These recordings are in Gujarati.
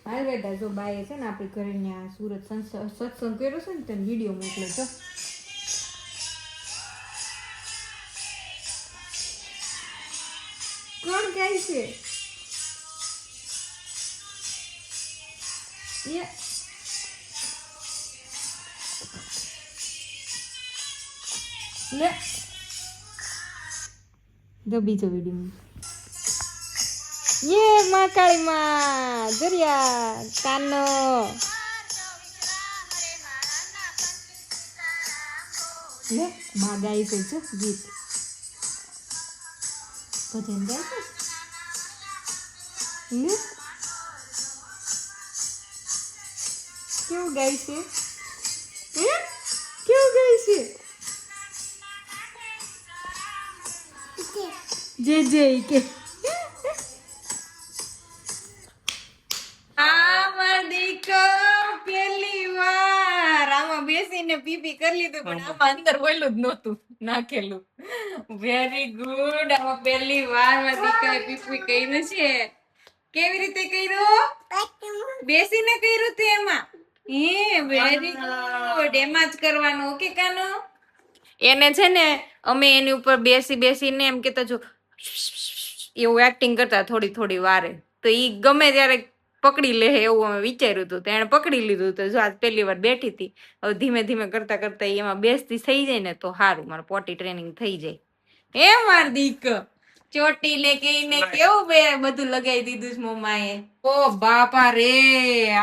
હાલ બેટા જો બાએ છે ને આપણી ઘરે ત્યાં સુરત સત્સંગ કર્યો છે ને તેને વિડીયો મોકલો છો. કોણ ગાય છે? લે જો બીજો વિડીયો. યે માં કાળી માં દરિયા કાનો. લે માં ગાય છે જો ગીત ભજન ગાય છે. લે કેવું ગાય છે? કેવું ગાય છે? જય જય કે બેસીને પીપી કરી લીધું પણ આમાં અંદર બોલું જ નહોતું નાખેલું. Very good. આમાં પહેલી વાર મારા દીકરાએ પીપી કર્યું છે. કેવી રીતે કર્યું? બેસીને કર્યું તું એમાં. Very good. એમાં જ કરવાનું. ઓકે કાનો? એને છે ને અમે એની ઉપર બેસીને એમ કેતા જો એવું એક્ટિંગ કરતા થોડી થોડી વારે તો ઈ ગમે ત્યારે પકડી લે એવું અમે વિચાર્યું હતું. એને પકડી લીધું તો જો આજ પહેલી વાર બેઠી હતી. હવે ધીમે ધીમે કરતા કરતા એમાં બેસતી થઈ જાય ને તો સારું, મારે પોટી ટ્રેનિંગ થઈ જાય. હે માર દીક ચોટી ને કઈને કેવું બધું લગાવી દીધું છે મમ્માએ. ઓ બાપા રે,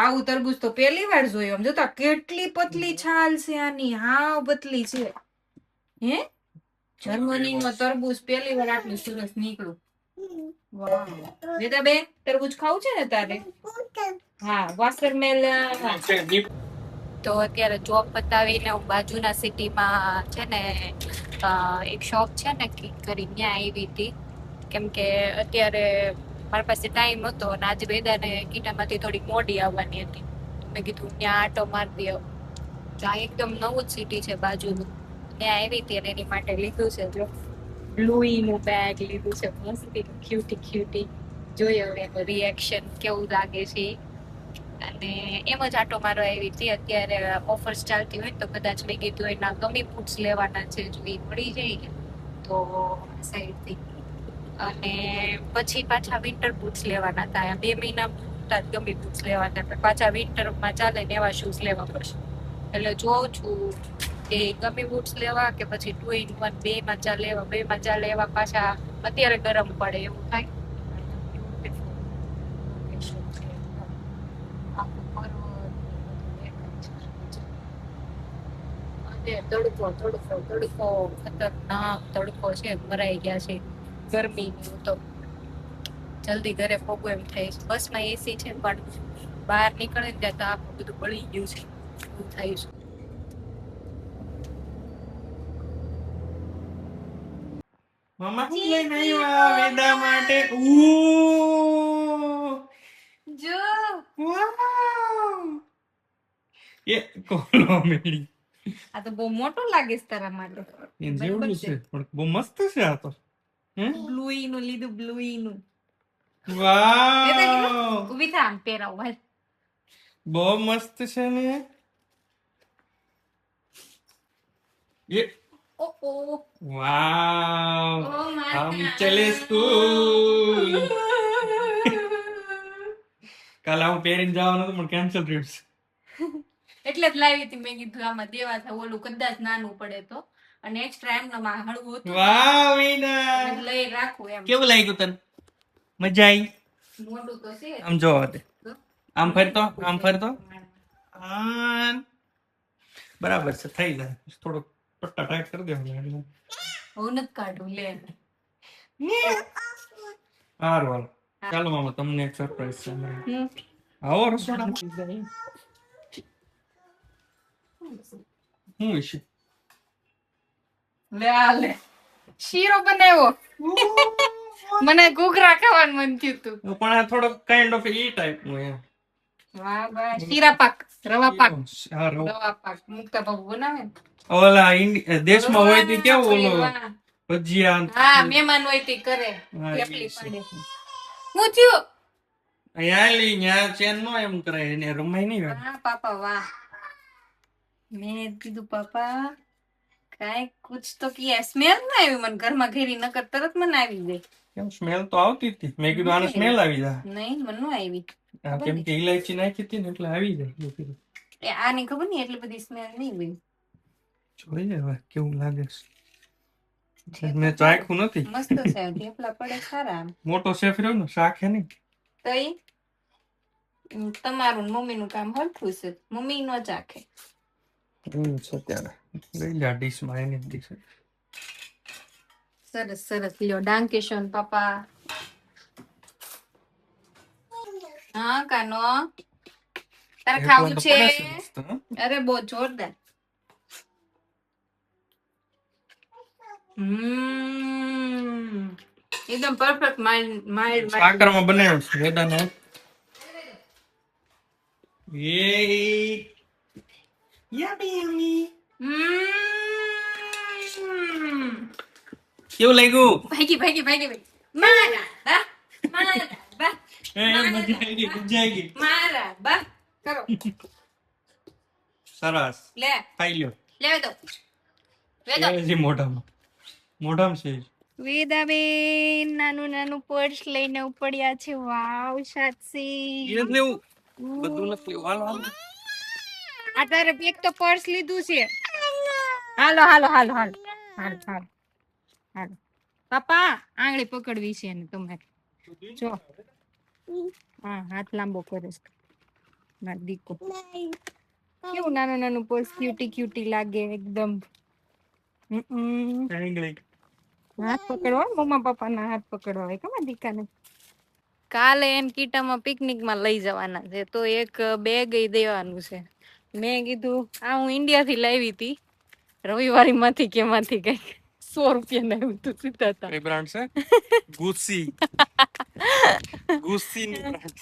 આવું તરબૂચ તો પહેલી વાર જોયું. આમ જોતા કેટલી પતલી છાલ છે આની, હાવ પતલી છે. હે જર્મની નો તરબૂચ પહેલી વાર આટલું સરસ નીકળ્યું. વાહ વેદા બેન તરબૂચ ખાવું છે ને તારે? હા વોટરમેલન. તો અત્યારે જોબ પતાવીને હું બાજુના સિટીમાં છે ને એક શોપ છે ને કિક કરી ત્યાં આવી હતી. કેમ કે અત્યારે મારી પાસે ટાઈમ હતો અને આજે વેદાને કીટામાંથી થોડીક મોડી આવવાની હતી. મેં કીધું ત્યાં આટો મારી દે. ત્યાં એકદમ નવું જ સિટી છે બાજુનું. ત્યાં આવી હતી અને એની માટે લીધું છે જો લુઈ નું બેગ લીધું છે. મસ્ત ક્યુટી જોયો એનું રિએક્શન કેવું લાગે છે. અને એમ જ આટો મારો આવી હતી. અત્યારે ઓફર્સ ચાલતી હોય તો કદાચ મેં કીધું એના ગમી બુટ્સ લેવાના છે, જો એ મળી જાય તો સાઈડથી. અને પછી પાછા વિન્ટર બુટ્સ લેવાના હતા. 2 મહિના ગમી બુટ્સ લેવાના હતા. પાછા વિન્ટરમાં ચાલે ને એવા શૂઝ લેવા પડશે. એટલે જોઉં છું કે ગમી બુટ્સ લેવા કે પછી 2 in 1 બેમાં ચાલે એવા પાછા અત્યારે ગરમ પડે એવું થાય. તડકો ખતરનાક તડકો છે. મરાઈ ગયા છે ગરમી. તો જલ્દી ઘરે પહોંચવું એમ થાય. બસમાં એસી છે પણ બહાર નીકળે ને ત્યાં તો આખું બધું બળી ગયું છે એવું થાય છે. મમ્મા શું લઈને આવ્યા વેદા માટે? જો વાવ એ કોલો મેડી. આ તો બહુ મોટો લાગે છે તારા માટે. એ જેવડું છે પણ બહુ મસ્ત છે આ તો. બ્લુઈ નું લીધું, બ્લુઈ નું. વાવ ઉભી થા આમ પહેરાવ ભાઈ. બહુ મસ્ત છે ને એ. ઓહો વાવ ઓ हम માતા चले स्कूल. કાલ હું પહેરીને જવાનું હતું પણ કેન્સલ થયું છે. એટલે જ લાવી હતી. મેં કીધું આમાં દેવા થાય ઓલું કદાચ નાનું પડે તો. અને એક્સ્ટ્રા એમ માં હળવું હતું વાવ વીના લઈ રાખું એમ. કેવું લાગ્યું તને? મજા આવી? મોટું તો છે. આમ જો દે, આમ ફરતો બરાબર છે થઈ જાય. થોડુંક પટ્ટા ટાઈટ કરી દે. હું નથી કાઢું લે. હારું ચાલો મામા તમને એક સરપ્રાઈઝ છે. આવો રસોડા હું વિશે લે આ લે શીરો બનાવ્યો. મને ઘૂઘરા ખાવાનું મન થયું તું પણ આ થોડો કાઇન્ડ ઓફ ઈ ટાઈપ નું એમ. વાહ વાહ શીરા પાક, રવા પાક. હા રવા પાક મુક્તા બાબુ બનાવે ને ઓલા દેશમાં હોય તે કેવું ઓલો ભજીયા. હા મહેમાન હોય તે કરે થેપલી પાડે. હું થયું અહીંયા લી ન્યા ચેન નો એમ કરે એને રમાય નહીં હોય. વાહ પાપા વાહ. મેં કીધું પાપા કાંઈ કુછ તો કિયા. સ્મેલ ના આવી મને ઘરમાં ઘેરી, નકર તરત મને આવી ગઈ. કેમ સ્મેલ તો આવતી હતી. મેં કીધું આને સ્મેલ આવી જાય. નહીં મને ન આવી. હા, કેમ કે ઇલાયચી નાખી હતી ને એટલે આવી જાય. મેં કીધું એ આની ખબર નહીં એટલી બધી સ્મેલ નહીં હોય. જોઈએ હવે કેવું લાગે છે. મેં ચાખ્યું નથી. મસ્ત છે થેપલા પડે સારા આમ. મોટો શેફ રહ્યો ને શાક હે નહીં. તઈ તમારું ને મમ્મીનું કામ હરખું છે. મમ્મી નો ચાખે. એવું છે ત્યારે લઈ લે ડીશમાં એની જ ડીશ. સરસ સરસ લ્યો ડાંકેશન પાપા. હા કાનો તારે ખાવું છે? અરે બહુ જોરદાર. એકદમ પરફેક્ટ માઇલ્ડ. સાકરમાં બનાવ્યું છે વેદાને. એ યમી યમી. કેવું લાગ્યું? ભાગી ભાગી ભાગી ભાગી. મારા બા મારા બા એ મજા આવી ગઈ, મજા આવી ગઈ. મારા બા કરો. સરસ લે ખાઈ લ્યો. લેવે દો વેદો. એ જી મોઢામાં મોઢામાં છે. વેદાબેન નાનું નાનું પર્સ લઈને ઉપડ્યા છે. વાવ સાચી. એ જ લેવું બધું નથી લેવું. હાલો હાલો. આ તારે એક તો પર્સ લીધું છે. હાલો હાલો હાલો હાલો હાલો હાલો હાલો. પાપા આંગળી પકડવી છે ને તમારે. જો હા હાથ લાંબો કરે છે મારો દીકો. કેવું નાનું નાનું પર્સ ક્યુટી ક્યુટી લાગે એકદમ. આંગળી હાથ પકડવા મમ્મા પપ્પા ના હાથ પકડવા હોય કમા દીકાને. કાલે એમ કીટામાં પિકનિક માં લઈ જવાના છે તો એક બેગ દેવાનું છે. મેં કીધું આ હું ઇન્ડિયા થી લાવી હતી રવિવારી માંથી કેમાંથી કઈ 100 રૂપિયા ના આવ્યું તું સીધા હતા. કઈ બ્રાન્ડ છે? ગુસ્સી. ગુસ્સી ની બ્રાન્ડ.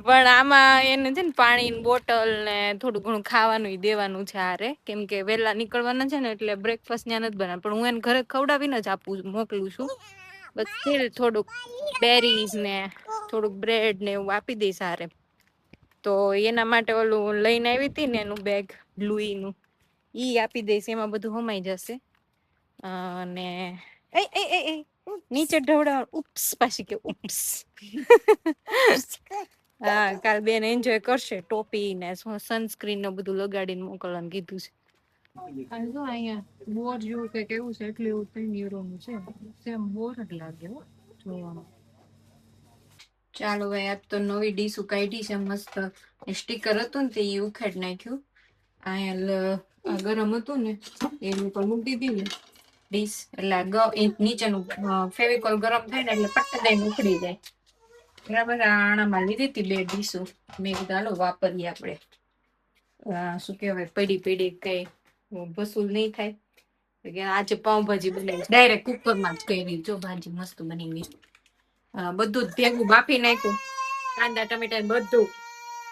પણ આમાં એને છે ને પાણીની બોટલ ને થોડું ઘણું ખાવાનું ય દેવાનું છે હારે. કેમ કે વહેલા નીકળવાના છે ને એટલે બ્રેકફાસ્ટ ત્યાં નથી બનાવ. પણ હું એને ઘરે ખવડાવીને જ આપું મોકલું છું. બસ થોડુંક બેરીઝ ને થોડુંક બ્રેડ ને એવું આપી દઈશ હારે. તો એના માટે ઓલું લઈને આવી હતી ને એનું બેગ લુઈ નું ઈ આપી દઈશ. એમાં બધું હમાઈ જશે. અને નીચે ઢવડા. ઉપ્સ પાછી કે ઉપ્સ. હા કાલ બેન એન્જોય કરશે. ટોપી ને સનસ્ક્રીન ને બધું લગાડીને મોકલવાનું કીધું છે. જો અહીંયા બોર જેવું કઈક એવું છે એટલે એવું 3 યુરો નું છે. સેમ બોર જ લાગે જોવામાં. ચાલો ભાઈ આજ તો નવી ડીશ કાઢી છે મસ્ત. સ્ટીકર હતું ને તે ઉખાડ નાખ્યું. અહીંયા ગરમ હતું ને એની ઉપર મૂકી દીધી ને ડીશ એટલે નીચેનું ફેવિકોલ ગરમ થાય ને એટલે પટ્ટ દઈને ઉખડી જાય. બરાબર. આણામાં લીધી હતી 2 ડીશો. મેં કીધું હાલો વાપરીએ આપણે. શું કહેવાય પડી પડી કઈ વસૂલ નહીં થાય. આજે પાઉંભાજી બનાવી ડાયરેક્ટ કુકરમાં જ કરી. જો ભાજી મસ્ત બની ગઈ. બધું જ ભેગું બાફી નાખ્યું. કાંદા ટમેટા બધું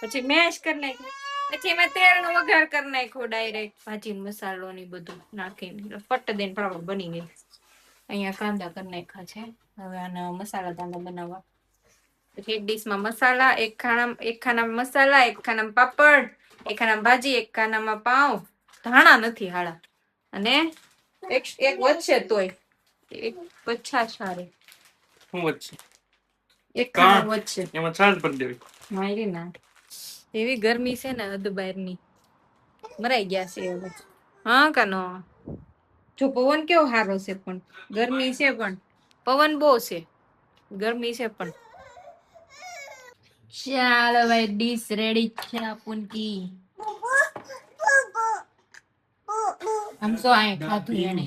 પછી મેશ કરી નાખ્યું. પછી એમાં તેલનો વઘાર કરી નાખ્યો ડાયરેક્ટ. ભાજી મસાલો ને બધું નાખીને ફટ દઈને બરાબર બની ગઈ. અહીંયા કાંદા કરી નાખ્યા છે. હવે આના મસાલા કાંદા બનાવવા. પછી એક ડીશમાં મસાલા, એક ખાનામાં મસાલા, એક ખાનામાં પાપડ, એક ખાનામાં ભાજી, એક ખાનામાં પાઉં. ધાણા નથી હાળા. અને એક વધશે તોય એક પછા સારી. શું વચ્ચે? એક ખાના વધશે. એમાં છાલ પર દેવી. મારી ના એવી ગરમી છે ને હદ બહારની. મરાઈ ગયા છે હવે. હા કાનો જો પવન કેવો સારો છે પણ ગરમી છે પણ પવન બહુ છે ગરમી છે પણ. ચાલો ભાઈ ડીશ રેડી છે આપુનકી. આમ તો આય ખાધું એને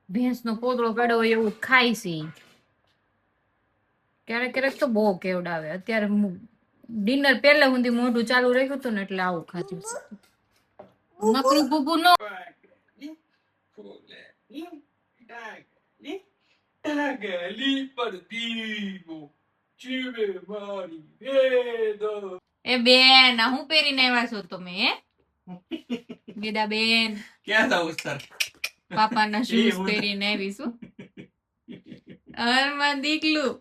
ભેંસ નો પોદળો કાઢ્યો એવું ખાય છે. ક્યારેક ક્યારેક તો બહુ કેવડાવે. અત્યારે ડિનર પહેલા સુધી મોઢું ચાલુ રાખ્યું હતું ને એટલે આવું ખાધું. નકરું બુબુ નો એ બેન હું પહેરીને આવ્યા છો તમે? હે બેદા બેન. ક્યાં જાવ તાર? પાપાના શૂઝ પહેરીને આવી છું. અરમાં દીકલું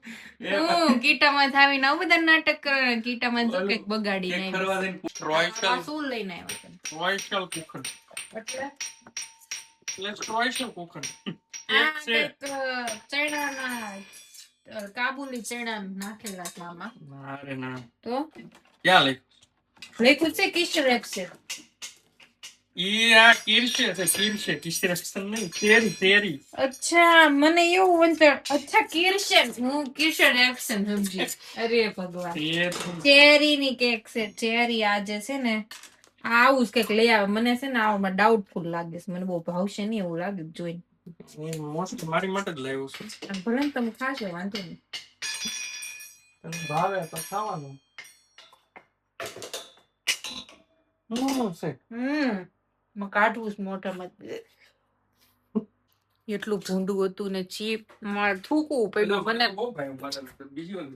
હું કીટામાં થાવીને આવું બધા નાટક કરે કીટામાં જો કંઈક બગાડી કેક નાખ્યું. કરવા જઈને રોયલ આ શું લઈને આવ્યો તમે? રોયલ કુકન એટલે લેટ્સ રોયલ કુકન આ કેક છે કંઈક ચણાના કાબુલી ચણા નાખેલા છે આમાં. અરે ના તો ક્યાં લખ્યું છે કિશોર એક્સે. ઈ આ કીરશે કિશરક્ષન નહીં તેરી અચ્છા મને એવું વંચાણ. અચ્છા કિર્શન હું કિશોર એક્શન સમજી. અરે ભગવાન ચેરી ની કેક છે. ચેરી આજે છે ને આવું જ કંઈક લઈ આવે. મને છે ને આવામાં ડાઉટફુલ લાગે છે. મને બહુ ભાવશે નહીં એવું લાગે જોઈને. મોસ્ટ મારી માટે જ લાવ્યો છું. ભલે ને તમે ખાશો વાંધો નહીં. તને ભાવે તો ખાવાનું. હું છે કાઢવું છે મોઢામાં. એટલું ભૂંડું હતું ને ચીપ મારે થૂકવું પડ્યું મને. બહુ ભાઈ મારે બીજું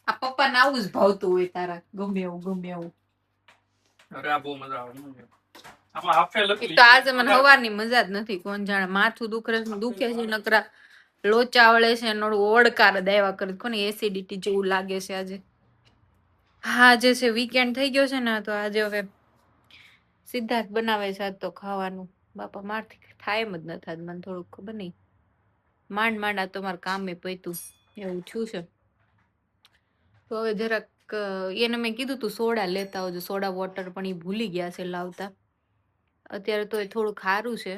આ પપ્પાને આવું જ ભાવતું હોય તારા ગમે એવું. અરે આ બહુ મજા આવે આમાં આપેલ એક તો આજે મને સવારની મજા જ નથી. કોણ જાણે માથું દુખે છે નકરા લોચા વળે છે નડું ઓડકાર દેવા કરે કોને એસિડિટી જેવું લાગે છે આજે. હા જે છે વીકેન્ડ થઈ ગયો છે ને તો આજે હવે સિદ્ધાર્થ બનાવે છે આજ તો ખાવાનું. બાપા મારથી થાય એમ જ ન થાય. મને થોડુંક ખબર નહીં માંડ આ તો મારે કામે પૈતું એવું થયું છે. તો હવે જરાક એને મેં કીધું તું સોડા લેતા આવજો સોડા વોટર પણ એ ભૂલી ગયા છે લાવતા. અત્યારે તો એ થોડું ખારું છે.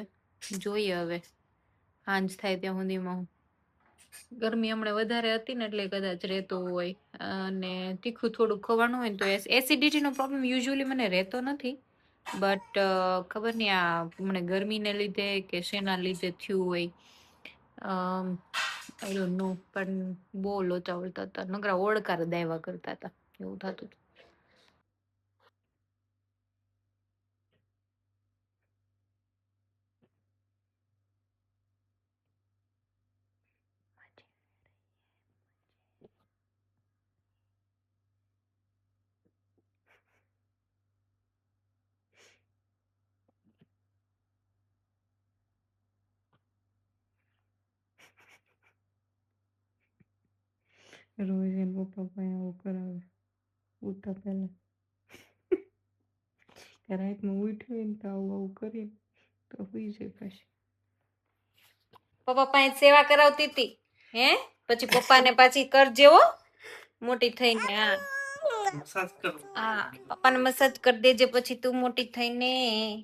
જોઈએ હવે સાંજ થાય ત્યાં સુધીમાં. ગરમી હમણાં વધારે હતી ને એટલે કદાચ રહેતો હોય અને તીખું થોડું ખવાનું હોય ને તો એસિડિટી નો પ્રોબ્લેમ યુઝ્યુઅલી મને રહેતો નથી. બટ ખબર નહીં આ મને ગરમીને લીધે કે શેના લીધે થયું હોય. આઈ ડોન્ટ નો પણ બહુ લોચા વળતા હતા નકરા ઓળકાર દાયવા કરતા હતા એવું થતું હતું. રોજ એના પપ્પા આવું કરાવે ઉઠતા પહેલા. રાતમાં ઉઠ્યો ને તો આવું કરીને તો સુઈ જાય પાછી. પપ્પા પાસે સેવા કરાવતી હતી હે પછી પપ્પાને પાછી કરજે હો મોટી થઈને. હા પપ્પાને મસાજ કરી દેજે પછી તું મોટી થઈને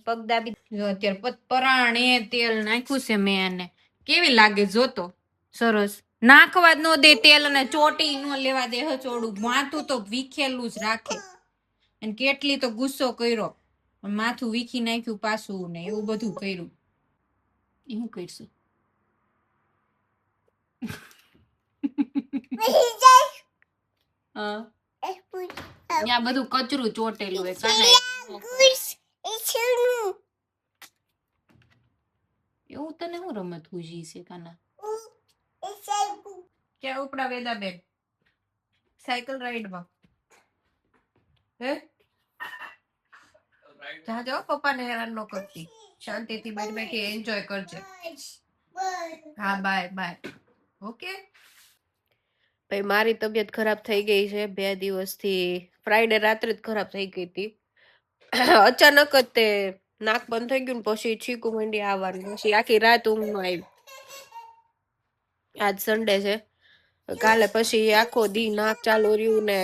પગ દાબી. જો અત્યારે પરાણે તેલ નાખ્યું છે મેં એને કેવી લાગે જોતો સરસ. નાખવા જ ન દે તેલ અને ચોટી ન લેવા દે હચોડું માથું તો વીખેલું જ રાખે. અને કેટલી તો ગુસ્સો કર્યો માથું વીખી નાખ્યું પાછું ને એવું બધું કર્યું. એવું કરશું ત્યાં બધું કચરું ચોટેલું હોય એવું તને હું રમત હુજી છે કાના ક્યાં ઉપડા વેદા બેન સાયકલ રાઈડ માં હે જાજો પપ્પાને હેરાન ન કરતી શાંતિથી બેઠી બેઠી એન્જોય કરજે. હા બાય ઓકે. ભાઈ મારી તબિયત ખરાબ થઈ ગઈ છે 2 દિવસથી. ફ્રાઈડે રાત્રે જ ખરાબ થઈ ગઈ હતી. અચાનક જ તે નાક બંધ થઈ ગયું ને પછી છીકું મંડી આવવાનું પછી આખી રાત ઊંઘ ન આવી. આજ સન્ડે છે કાલે પછી આખો દી નાક ચાલુ રહ્યું ને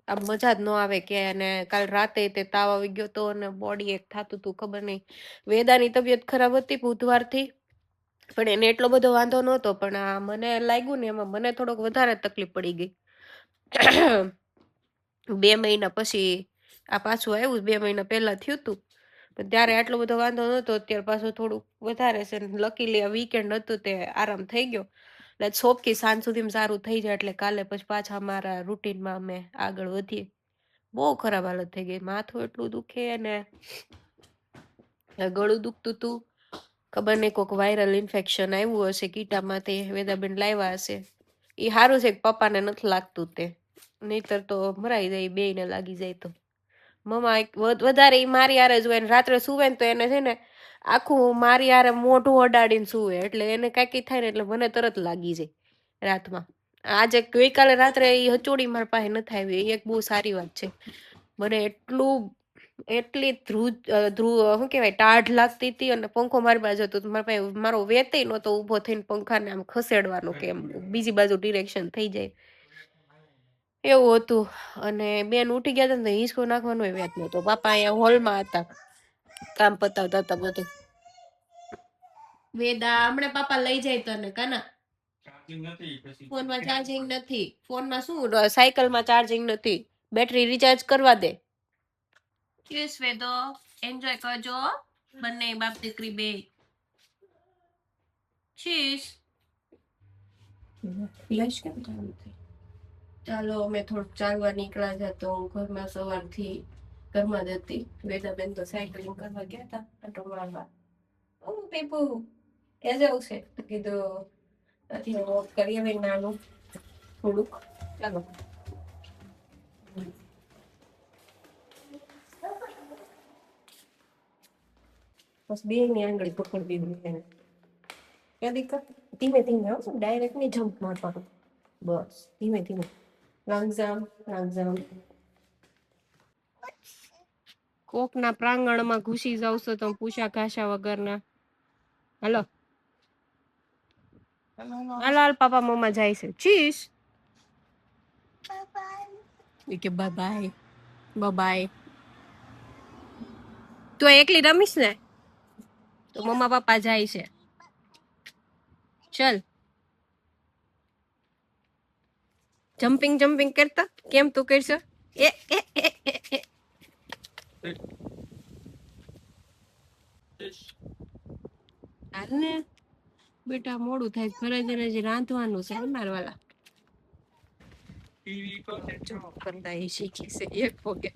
આ મજા જ ન આવે કે. અને કાલ રાતે તે તાવ આવી ગયો તો અને બોડી એક થતું હતું ખબર નહીં. વેદાની તબિયત ખરાબ હતી બુધવારથી પણ એને એટલો બધો વાંધો નહોતો પણ આ મને લાગ્યું ને એમાં મને થોડોક વધારે તકલીફ પડી ગઈ. 2 મહિના પછી આ પાછું આવ્યું 2 મહિના પહેલા થયું હતું પણ ત્યારે આટલો બધો વાંધો નહોતો. અત્યારે પાછું થોડુંક વધારે છે. લકીલી આ વીકેન્ડ હતું તે આરામ થઈ ગયો. લેટ્સ હોપ કે સાંજ સુધીમાં સારું થઈ જાય એટલે કાલે પછી પાછા મારા રૂટીનમાં અમે આગળ વધીએ. બહુ ખરાબ હાલત થઈ ગઈ. માથું એટલું દુખે અને ગળું દુખતું હતું. ખબર નહીં કોઈક વાયરલ ઇન્ફેક્શન આવ્યું હશે કીટામાં તે વેદાબેન લાવ્યા હશે. એ સારું છે કે પપ્પાને નથી લાગતું તે નહીતર તો મરાઈ જાય બેયને લાગી જાય તો. મમ્મા વધારે ઈ મારી હારે જ હોય ને રાત્રે સુવે ને તો એને છે ને આખું મારી હારે મોઢું અડાડીને સુવે એટલે એને કાંઈક થાય ને એટલે મને તરત લાગી જાય રાતમાં. આજે ગઈકાલે રાત્રે ઈ હચોડી મારા પાસે નથી આવી, એ એક બહુ સારી વાત છે. મને એટલી શું કહેવાય ટાઢ લાગતી હતી અને પંખો મારી બાજુ હતો તો મારા પાસે મારો વેતય નહોતો ઊભો થઈને પંખાને આમ ખસેડવાનો કે એમ બીજી બાજુ ડિરેક્શન થઈ જાય એવું હતું. અને બેન ઉઠી ગયા હતા ને તો હિંચકો નાખવાનો વ્યાત નહોતો. પાપા અહીંયા હોલમાં હતા કામ પતાવતા હતા બધું. વેદા હમણાં પાપા લઈ જાય તને કાના. ફોનમાં ચાર્જિંગ નથી. ફોનમાં શું સાયકલમાં ચાર્જિંગ નથી. બેટરી રિચાર્જ કરવા દે. ચીસ વેદો એન્જોય કરજો બંને બાપ દીકરી બે. ચીસ. ફ્લેશ કેમ ચાલુ થઈ? ચાલો અમે થોડુંક ચાલવા નીકળ્યા હતા તો ઘરમાં સવારથી ઘરમાં જ હતી. વેદાબેન તો સાયકલિંગ કરવા ગયા હતા આટો મારવા. ઓ પીપુ ક્યાં જવું છે તો કીધું નથી વોક કરીએ ભાઈ નાનું થોડુંક. ચાલો બસ બે ની આંગળી પકડવી હોય ક્યાં દીકત. ધીમે ધીમે આવશે ડાયરેક્ટ નહીં જમ્પ મારવાનું. બસ ધીમે ધીમે રામઝામ. કોકના પ્રાંગણમાં ઘૂસી જાવશો તો પૂછા ઘાસા વગરના. હાલો હાલ હાલ પાપા મમ્મા જાય છે. ચીસ કે બાય બાય. તું એકલી રમીશ ને તો મમ્મા પપ્પા જાય છે. ચલ જમ્પિંગ કરતા કેમ તું કરશો? એ એ એ એ હાલ ને બેટા મોડું થાય ઘરે જઈને જે રાંધવાનું છે મારવાલા કરતા એ શીખી છે એક પગે.